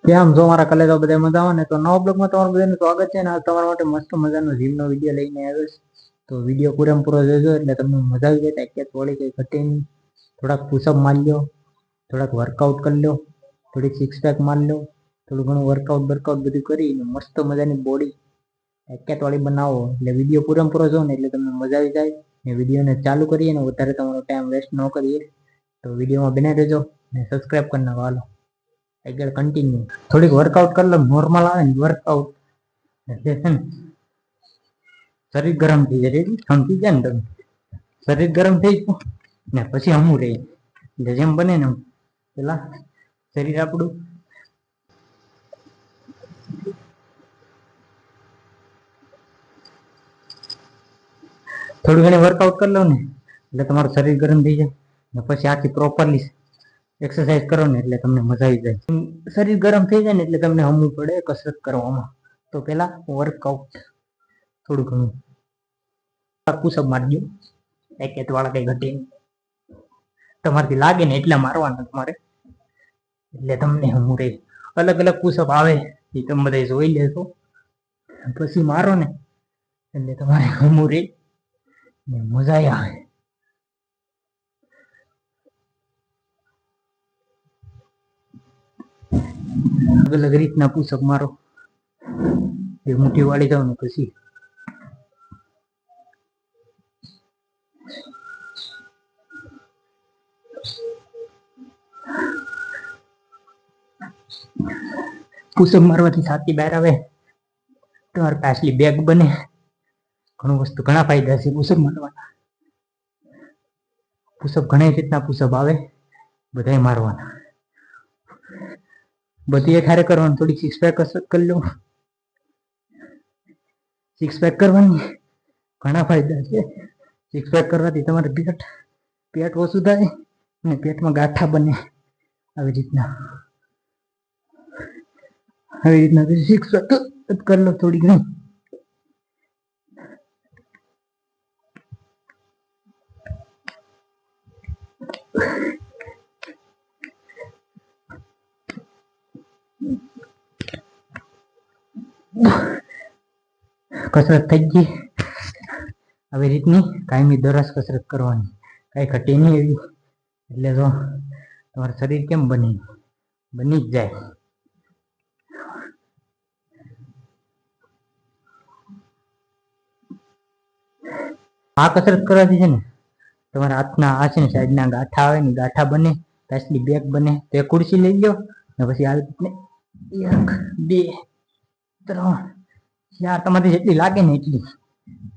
કેમ છો મારા કલેજા બધા મજામાં ને? તો નવા બ્લોગમાં તમારું બધાનું સ્વાગત છે ને. આ તમારા માટે મસ્ત મજાનો જીમનો વિડીયો લઈને આવ્યો છે. તો વિડીયો પૂરેપૂરો જોજો એટલે તમને મજા આવી જાય. કે થોડી કઈ ઘટે નહીં. થોડાક પુશઅપ મારી લો, થોડાક વર્કઆઉટ કરી લો, થોડીક સિક્સ પેક મારી લો, થોડું ઘણું વર્કઆઉટ બધું કરીને મસ્ત મજાની બોડી એકેટ વાળી બનાવો. એટલે વિડીયો પૂરેપૂરો જો ને એટલે તમને મજા આવી જાય. ને વિડીયોને ચાલુ કરીએ ને વધારે તમારો ટાઈમ વેસ્ટ ન કરીએ. તો વિડીયોમાં બને રહેજો ને સબસ્ક્રાઈબ કરી નાખો. હાલો આગળ કન્ટિન્યુ. થોડીક વર્કઆઉટ કરી લો. નોર્મલ આવે ને વર્કઆઉટ એટલે છે ને શરીર ગરમ થઈ જાય. સમજી જાય ને તમે? શરીર ગરમ થઈ ગયું ને પછી હમું રહે. એટલે જેમ બને ને પેલા શરીર આપણું થોડું ઘણી વર્કઆઉટ કરી લો ને એટલે તમારું શરીર ગરમ થઈ જાય. ને પછી આખી પ્રોપરલી એક્સરસાઇઝ કરો ને એટલે તમને મજા આવી જાય. શરીર ગરમ થઈ જાય ને એટલે તમને હમવું પડે કસરત કરવામાં. તો પેલા વર્કઆઉટ થોડું ઘણું પુશઅપ મારી દો. એકેટ વાળા કઈ ઘટે નહીં. તમારાથી લાગે ને એટલા મારવાના તમારે, એટલે તમને હમવું રહે. અલગ અલગ પુશઅપ આવે એ તમે બધા જોઈ લેશો. પછી મારો ને એટલે તમારે હમવું રહે ને મજા આવે. અલગ અલગ રીતના પુશઅપ મારો. એ મુઠ્ઠી વાળી જાવ ને પછી પુશઅપ મારવાથી છાતી બહાર આવે. તમારે પાછલી બેગ બને. ઘણા ફાયદા છે પુશઅપ મારવાના. પુશઅપ ઘણી રીતના પુશઅપ આવે, બધાય મારવાના. બધી એક હારે કરવાનું. થોડી સિક્સ પેક કસરત કરી લો. સિક્સ પેક કરવાની ઘણા ફાયદા છે. સિક્સ પેક કરવાથી તમારે પેટ ઓછું થાય અને પેટમાં ગાંઠા બને. આવી રીતના સિક્સ પેક કરી લો થોડી ઘણી. કસરત થઈ ગઈ. આવી રીતની કાયમી દરરોજ કસરત કરવાની. કઈ ઘટે નહીં એવી. એટલે તો તમારું શરીર કેમ બની જ જાય. આ કસરત કરવાથી છે ને તમારા હાથના આ છે ને સાઈડના ગાંઠા આવે ને ગાંઠા બને. પાછલી બેક બને. તો એક ખુરશી લઈ લો ને પછી આવી રીતને 1 2 3 4 તમારી જેટલી લાગે ને એટલી.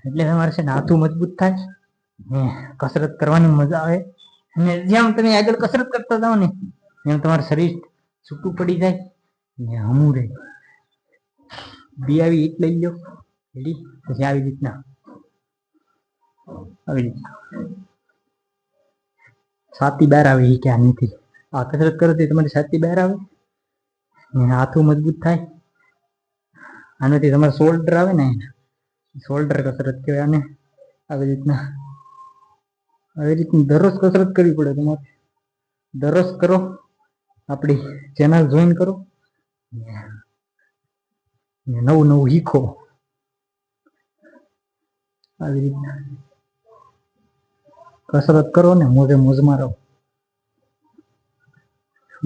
એટલે તમારે છે ને હાથું મજબૂત થાય ને કસરત કરવાની મજા આવે. અને જેમ તમે આગળ કસરત કરતા જાઓ ને એમ તમારું શરીર છૂટું પડી જાય ને હમું રહે. બી આવી ઈટ લઈ લો. પછી આવી રીતના છાતી બહાર આવે. એ ક્યાં નથી. આ કસરત કરો તો તમારી છાતી બહાર આવે ને હાથું મજબૂત થાય. આનાથી તમારે શોલ્ડર આવે ને શોલ્ડર કસરત કહેવાય. અને આવી રીતની દરરોજ કસરત કરવી પડે તમારે. દરરોજ કરો. આપણી ચેનલ જોઈન કરો. નવું શીખો. આવી રીતના કસરત કરો ને મોજમાં રહો.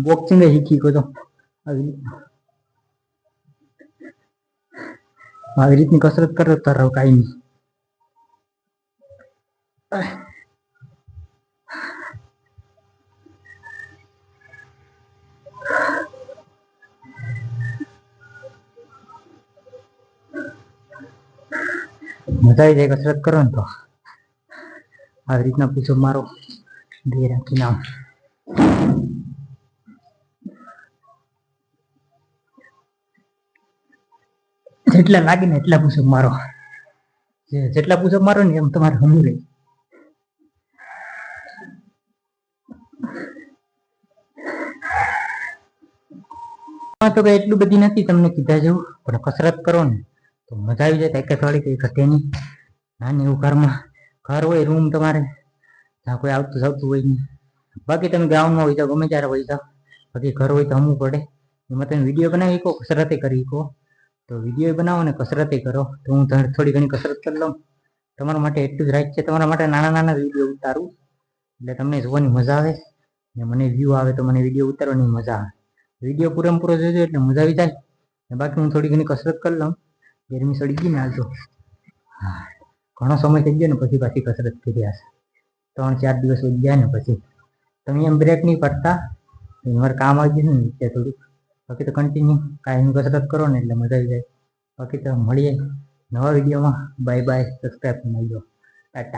બોક્સિંગ શીખી શકો. આવી રીતની કસરત કરતા રહો કાયમી. મજા આવી જાય કસરત કરો ને તો. આવી રીતના પુશઅપ મારો. બે રાખીને આમ જેટલા લાગે ને એટલા પુશઅપ મારો. જેટલા પુશઅપ મારો ને એમ તમારે હમું રહે. તો કઈ એટલું બધી નથી તમને કીધા જેવું. પણ કસરત કરો ને તો મજા આવી જાય. એકેટ વાળી કઈ ઘટે નહીં. નાની એવું ઘર હોય રૂમ તમારે જ્યાં કોઈ આવતું જતું હોય નહીં. બાકી તમે ગ્રાઉન્ડમાં હોય જાઓ, ગમે ત્યારે હોય જાઓ. બાકી ઘર હોય તો હમવું પડે. એમાં તમે વિડીયો બનાવી શકો, કસરતે કરી શકો. તો વિડીયો બનાવો ને કસરતે કરો. તો હું થોડી ઘણી કસરત કરી લઉં. તમારા માટે એટલું જ રાખ છે, તમારા માટે નાના નાના વિડીયો ઉતારું એટલે તમને જોવાની મજા આવે ને મને વ્યૂ આવે તો મને વિડીયો ઉતારવાની મજા આવે. વિડીયો પૂરેપૂરો જોજો એટલે મજા આવી જાય. ને બાકી હું થોડી ઘણી કસરત કરી લઉં. ગરમી સડી ગઈ ને હાલ તો હા ઘણો સમય થઈ ગયો ને પછી પાછી કસરત કર્યા છે. 3-4 દિવસ વહી ગયા ને પછી તમે એમ બ્રેક નહીં પડતા. મારે કામ આવી ગયું ને એટલે થોડુંક. બાકી તો કન્ટિન્યુ કાયમી કસરત કરો ને એટલે મજા આવી જાય. બાકી તો મળીએ નવા વિડીયોમાં. Bye bye. સબસ્ક્રાઈબ કરી નાખજો. ટાટા.